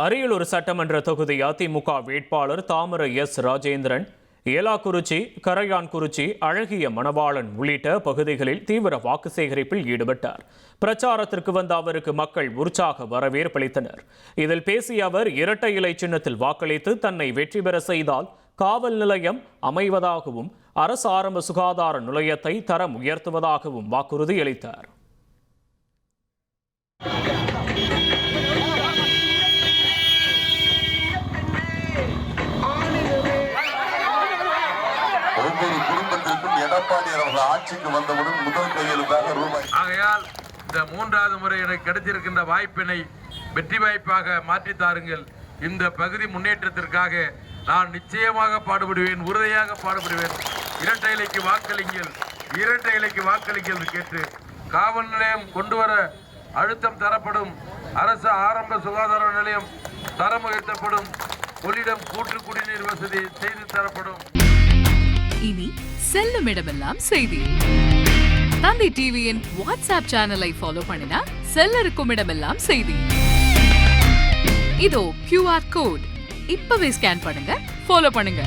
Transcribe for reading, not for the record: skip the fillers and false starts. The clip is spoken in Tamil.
அரியலூர் சட்டமன்ற தொகுதி அதிமுக வேட்பாளர் தாமரை எஸ் ராஜேந்திரன் ஏலாக்குறிச்சி, கரையான்குறிச்சி, அழகிய மணவாளன் உள்ளிட்ட பகுதிகளில் தீவிர வாக்கு சேகரிப்பில் ஈடுபட்டார். பிரச்சாரத்திற்கு வந்த அவருக்கு மக்கள் உற்சாக வரவேற்பளித்தனர். இதில் பேசிய அவர் இரட்டை இலை சின்னத்தில் வாக்களித்து தன்னை வெற்றி பெற செய்தால் காவல் நிலையம் அமைவதாகவும் அரசு ஆரம்ப சுகாதார நிலையத்தை தரம் உயர்த்துவதாகவும் வாக்குறுதி அளித்தார். ஒவ்வொரு குடும்பத்திற்கும் எடப்பாடி அவர்கள் ஆட்சிக்கு வந்தவுடன் முதல் கையெழுத்தாக ரூபாய். ஆகையால் இந்த மூன்றாவது முறை எனக்கு கிடைத்திருக்கின்ற வாய்ப்பினை வெற்றி வாய்ப்பாக மாற்றி தாருங்கள். இந்த பகுதி முன்னேற்றத்திற்காக நான் நிச்சயமாக பாடுபடுவேன், உறுதியாக பாடுபடுவேன். இரட்டை இலைக்கு வாக்களிங்கள், இரட்டை இலைக்கு வாக்களிங்கள் என்று கேட்டு காவல் நிலையம் கொண்டு வர அழுத்தம் தரப்படும். அரசு ஆரம்ப சுகாதார நிலையம் தரம் உயர்த்தப்படும். கொள்ளிடம் கூற்று குடிநீர் வசதி செய்து தரப்படும். இனி செல்லும் இடமெல்லாம் செய்தி. தந்தை டிவியின் வாட்ஸ்அப் சேனலை ஃபாலோ பண்ணினா செல்ல இருக்கும் இடமெல்லாம் செய்தி. இதோ QR கோட் இப்பவே ஸ்கேன் பண்ணுங்க, ஃபாலோ பண்ணுங்க.